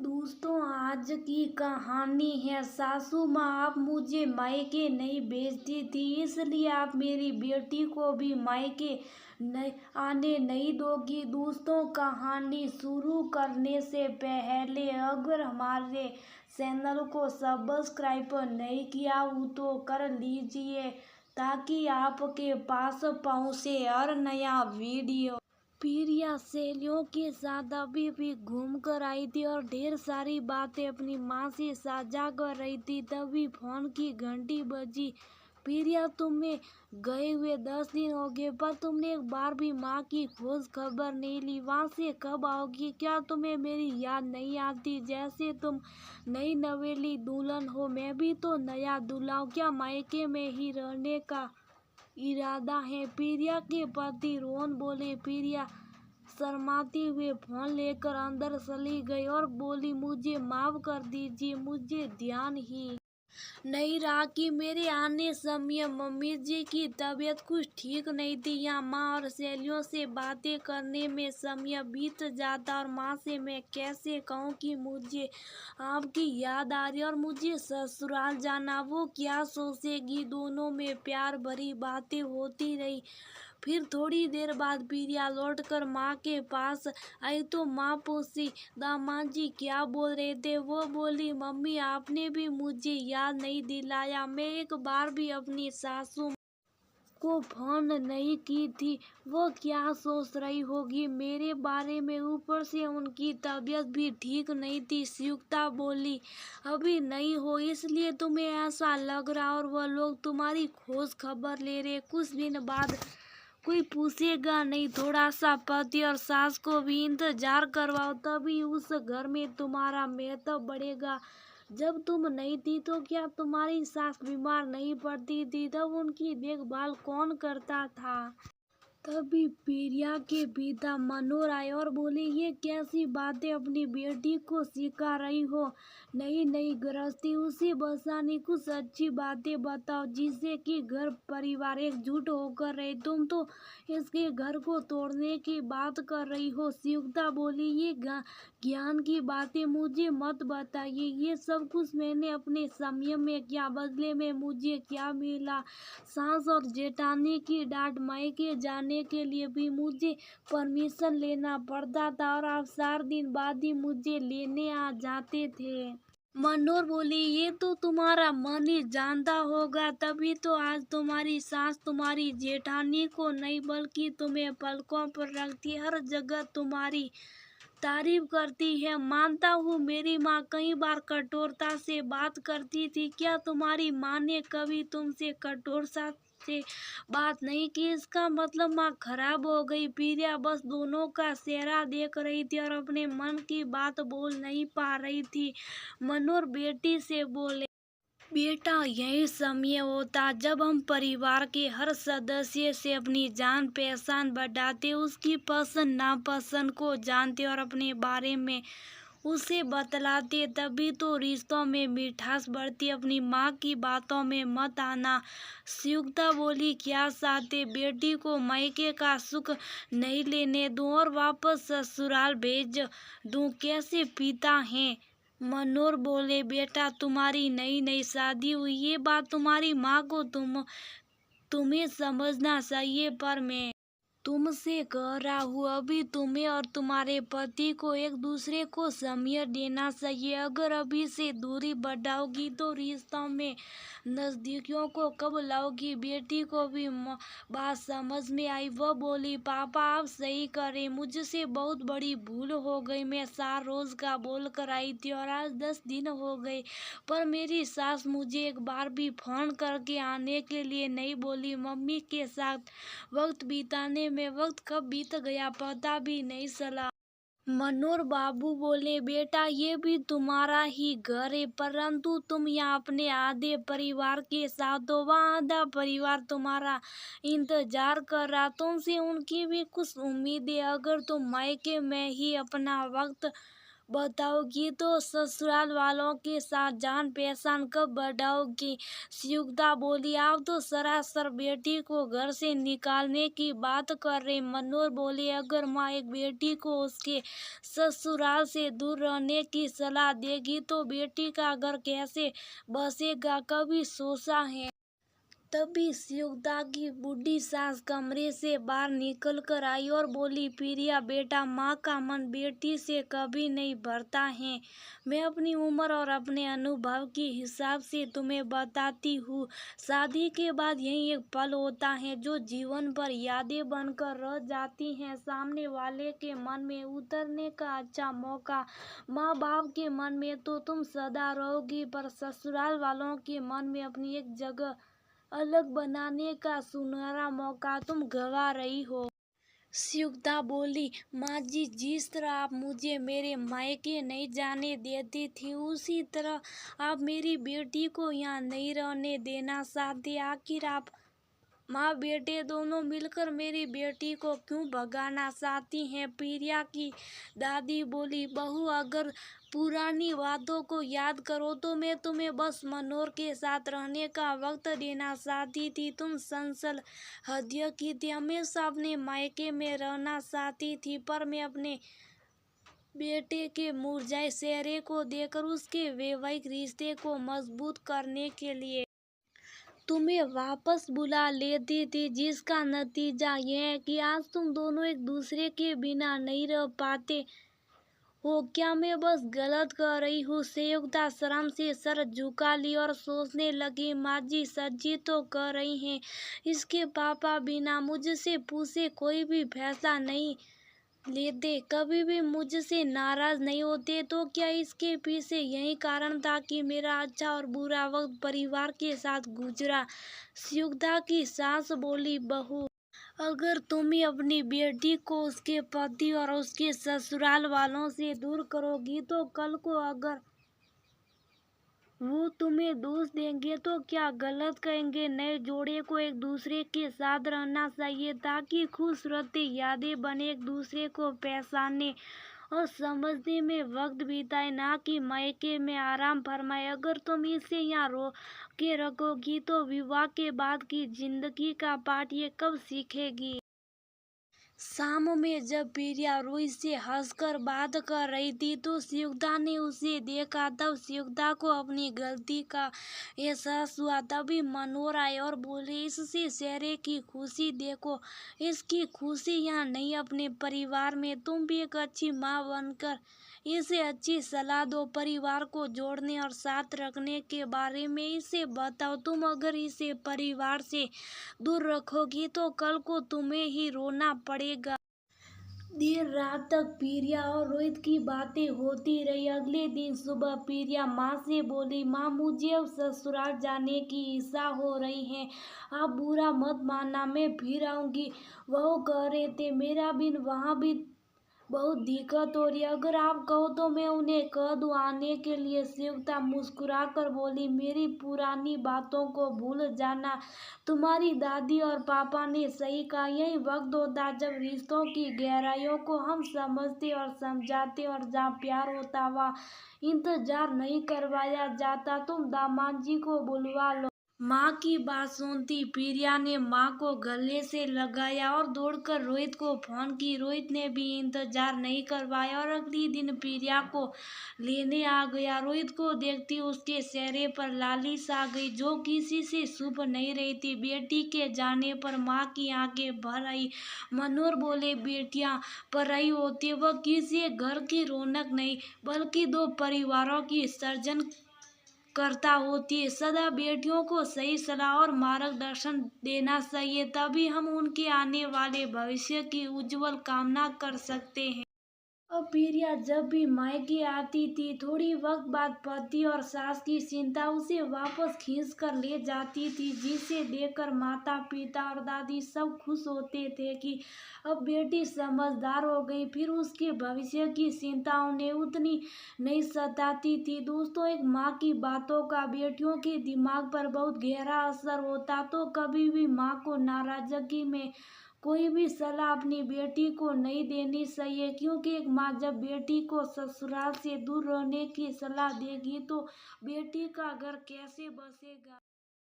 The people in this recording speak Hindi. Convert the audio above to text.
दोस्तों, आज की कहानी है। सासू माँ आप मुझे मायके नहीं भेजती थी, इसलिए आप मेरी बेटी को भी मायके नहीं आने नहीं दोगी। दोस्तों, कहानी शुरू करने से पहले अगर हमारे चैनल को सब्सक्राइब नहीं किया हो तो कर लीजिए, ताकि आपके पास पहुँचे हर नया वीडियो। प्रिया सहेलियों के साथ अभी भी घूम कर आई थी और ढेर सारी बातें अपनी माँ से साझा कर रही थी। तभी फोन की घंटी बजी। प्रिया, तुम्हें गए हुए 10 दिन हो गए, पर तुमने एक बार भी माँ की खोज खबर नहीं ली। वहाँ से कब आओगी? क्या तुम्हें मेरी याद नहीं आती? जैसे तुम नई नवेली दुल्हन हो, मैं भी तो नया दूल्हा हूँ। क्या मायके में ही रहने का इरादा है? प्रिया के पति रोहन बोले। प्रिया शर्माते हुए फोन लेकर अंदर चली गई और बोली, मुझे माफ कर दीजिए, मुझे ध्यान ही नहीं रहा कि मेरे आने समय मम्मी जी की तबीयत कुछ ठीक नहीं थी। यहाँ माँ और सहेलियों से बातें करने में समय बीत जाता और माँ से मैं कैसे कहूँ कि मुझे आपकी याद आ रही और मुझे ससुराल जाना। वो क्या सोचेगी? दोनों में प्यार भरी बातें होती रही। फिर थोड़ी देर बाद प्रिया लौटकर माँ के पास आई तो माँ पूछी, दामाद जी क्या बोल रहे थे? वो बोली, मम्मी आपने भी मुझे याद नहीं दिलाया। मैं एक बार भी अपनी सासू को फोन नहीं की थी। वो क्या सोच रही होगी मेरे बारे में? ऊपर से उनकी तबीयत भी ठीक नहीं थी। संयुक्ता बोली, अभी नहीं हो इसलिए तुम्हें ऐसा लग रहा, और वह लोग तुम्हारी खोज खबर ले रहे। कुछ दिन बाद कोई पूछेगा नहीं। थोड़ा सा पति और सास को भी इंतजार करवाओ, तभी उस घर में तुम्हारा महत्व बढ़ेगा। जब तुम नहीं थी तो क्या तुम्हारी सास बीमार नहीं पड़ती थी? तब उनकी देखभाल कौन करता था? तभी प्रिया के पिता मनोहर आए और बोले, ये कैसी बातें अपनी बेटी को सिखा रही हो? नई नई गृहस्थी, उसे बसाने कुछ अच्छी बातें बताओ जिससे कि घर परिवार एकजुट होकर रहे। तुम तो इसके घर को तोड़ने की बात कर रही हो। संयुक्ता बोली, ये ज्ञान की बातें मुझे मत बताइए। ये सब कुछ मैंने अपने समय में किया, बदले में मुझे क्या मिला? सास और जेठानी की डांट। मायके जाने के लिए भी मुझे परमिशन लेना पड़ता था और आप 4 दिन बाद ही मुझे लेने आ जाते थे। मनोहर बोली, ये तो तुम्हारा मन ही जानता होगा, तभी तो आज तुम्हारी सास तुम्हारी जेठानी को नहीं बल्कि तुम्हें पलकों पर रखती, हर जगह तुम्हारी तारीफ करती है। मानता हूँ मेरी माँ कई बार कठोरता से बात करती थी। क्या तुम्हारी माँ ने कभी तुमसे कठोरता से बात नहीं की? इसका मतलब माँ खराब हो गई? प्रिया बस दोनों का चेहरा देख रही थी और अपने मन की बात बोल नहीं पा रही थी। मनोहर बेटी से बोले, बेटा, यही समय होता जब हम परिवार के हर सदस्य से अपनी जान पहचान बढ़ाते, उसकी पसंद नापसंद को जानते और अपने बारे में उसे बतलाते। तभी तो रिश्तों में मिठास बढ़ती। अपनी माँ की बातों में मत आना। संयुक्ता बोली, क्या चाहते? बेटी को मायके का सुख नहीं लेने दूं और वापस ससुराल भेज दूं? कैसे पिता हैं? मनोहर बोले, बेटा तुम्हारी नई नई शादी हुई, ये बात तुम्हारी माँ को तुम्हें समझना चाहिए, पर मैं तुमसे कह रहा हूँ, अभी तुम्हें और तुम्हारे पति को एक दूसरे को समय देना चाहिए। अगर अभी से दूरी बढ़ाओगी तो रिश्तों में नजदीकियों को कब लाओगी? बेटी को भी बात समझ में आई। वह बोली, पापा आप सही करें, मुझसे बहुत बड़ी भूल हो गई। मैं 4 रोज का बोल कर आई थी और आज 10 दिन हो गए, पर मेरी सास मुझे एक बार भी फोन करके आने के लिए नहीं बोली। मम्मी के साथ वक्त बिताने में वक्त कब बीत गया पता भी नहीं चला। मनोहर बाबू बोले, बेटा ये भी तुम्हारा ही घर है, परंतु तुम यहाँ अपने आधे परिवार के साथ हो, वहाँ आधा परिवार तुम्हारा इंतजार कर रहा। तुमसे उनकी भी कुछ उम्मीद है। अगर तुम मायके में ही अपना वक्त बताओगी तो ससुराल वालों के साथ जान पहचान कब बढ़ाओगी? संयुक्ता बोली, आप तो सरासर बेटी को घर से निकालने की बात कर रहे। मनोहर बोले, अगर माँ एक बेटी को उसके ससुराल से दूर रहने की सलाह देगी तो बेटी का घर कैसे बसेगा, कभी सोचा है? तभी संयुक्ता की बूढ़ी सास कमरे से बाहर निकल कर आई और बोली, प्रिया बेटा, माँ का मन बेटी से कभी नहीं भरता है। मैं अपनी उम्र और अपने अनुभव के हिसाब से तुम्हें बताती हूँ, शादी के बाद यही एक पल होता है जो जीवन भर यादें बनकर रह जाती हैं। सामने वाले के मन में उतरने का अच्छा मौका, माँ बाप के मन में तो तुम सदा रहोगी, पर ससुराल वालों के मन में अपनी एक जगह अलग बनाने का सुनहरा मौका तुम गंवा रही हो। संयुक्ता बोली, माँ जी, जिस तरह आप मुझे मेरे मायके नहीं जाने देती थी, उसी तरह आप मेरी बेटी को यहाँ नहीं रहने देना चाहते। आखिर आप माँ बेटे दोनों मिलकर मेरी बेटी को क्यों भगाना चाहती हैं? प्रिया की दादी बोली, बहू, अगर पुरानी बातों को याद करो तो मैं तुम्हें बस मनोहर के साथ रहने का वक्त देना चाहती थी। तुम संसल हृदय की थी, हमेशा अपने मायके में रहना चाहती थी, पर मैं अपने बेटे के मुरझाए चेहरे को देखकर उसके वैवाहिक रिश्ते को मजबूत करने के लिए तुम्हें वापस बुला लेती थी, जिसका नतीजा यह है कि आज तुम दोनों एक दूसरे के बिना नहीं रह पाते हो। क्या मैं बस गलत कह रही हूँ? संयुक्ता शर्म से सर झुका ली और सोचने लगी, माँ जी सच्ची तो कह रही हैं। इसके पापा बिना मुझसे पूछे कोई भी फैसला नहीं लेते, कभी भी मुझसे नाराज नहीं होते, तो क्या इसके पीछे यही कारण था कि मेरा अच्छा और बुरा वक्त परिवार के साथ गुजरा? संयुक्ता की सास बोली, बहू, अगर तुम ही अपनी बेटी को उसके पति और उसके ससुराल वालों से दूर करोगी तो कल को अगर वो तुम्हें दोष देंगे तो क्या गलत कहेंगे? नए जोड़े को एक दूसरे के साथ रहना चाहिए ताकि खुश रहते यादें बने, एक दूसरे को पहचानने और समझने में वक्त बिताए, ना कि मायके में आराम फरमाए। अगर तुम इसे यहाँ रो के रखोगी तो विवाह के बाद की जिंदगी का पाठ ये कब सीखेगी? शाम में जब प्रिया रोहित से हंसकर बात कर रही थी तो संयुक्ता ने उसे देखा। तब संयुक्ता को अपनी गलती का एहसास हुआ। तभी मनोहर आए और बोले, इससे चेहरे की खुशी देखो, इसकी खुशी यहाँ नहीं अपने परिवार में। तुम भी एक अच्छी माँ बनकर इसे अच्छी सलाह दो, परिवार को जोड़ने और साथ रखने के बारे में इसे बताओ। तुम अगर इसे परिवार से दूर रखोगी तो कल को तुम्हें ही रोना पड़ेगा। देर रात तक प्रिया और रोहित की बातें होती रही। अगले दिन सुबह प्रिया माँ से बोली, माँ, मुझे अब ससुराल जाने की इच्छा हो रही है, आप बुरा मत मानना, मैं फिर आऊंगी। वो कह रहे थे, मेरा बिन वहाँ भी बहुत दिक्कत हो रही है, अगर आप कहो तो मैं उन्हें कह दूं आने के लिए। संयुक्ता मुस्कुरा कर बोली, मेरी पुरानी बातों को भूल जाना, तुम्हारी दादी और पापा ने सही कहा, यही वक्त होता जब रिश्तों की गहराइयों को हम समझते और समझाते, और जहाँ प्यार होता वहाँ इंतजार नहीं करवाया जाता। तुम दामाद जी को बुलवा लो। माँ की बात सुनती प्रिया ने माँ को गले से लगाया और दौड़कर रोहित को फोन की। रोहित ने भी इंतजार नहीं करवाया और अगले दिन प्रिया को लेने आ गया। रोहित को देखती उसके चेहरे पर लालिश आ गई जो किसी से छुप नहीं रही थी। बेटी के जाने पर माँ की आंखें भर आई। मनोहर बोले, बेटियां पराई होती वह किसी घर की रौनक नहीं बल्कि दो परिवारों की सर्जन करता होती है। सदा बेटियों को सही सलाह और मार्गदर्शन देना चाहिए, तभी हम उनके आने वाले भविष्य की उज्जवल कामना कर सकते हैं। अब प्रिया जब भी मायके आती थी, थोड़ी वक्त बाद पति और सास की चिंता उसे वापस खींच कर ले जाती थी, जिसे देखकर माता पिता और दादी सब खुश होते थे कि अब बेटी समझदार हो गई। फिर उसके भविष्य की चिंता उन्हें उतनी नहीं सताती थी। दोस्तों, एक माँ की बातों का बेटियों के दिमाग पर बहुत गहरा असर होता, तो कभी भी माँ को नाराजगी में कोई भी सलाह अपनी बेटी को नहीं देनी चाहिए, क्योंकि एक माँ जब बेटी को ससुराल से दूर रहने की सलाह देगी तो बेटी का घर कैसे बसेगा।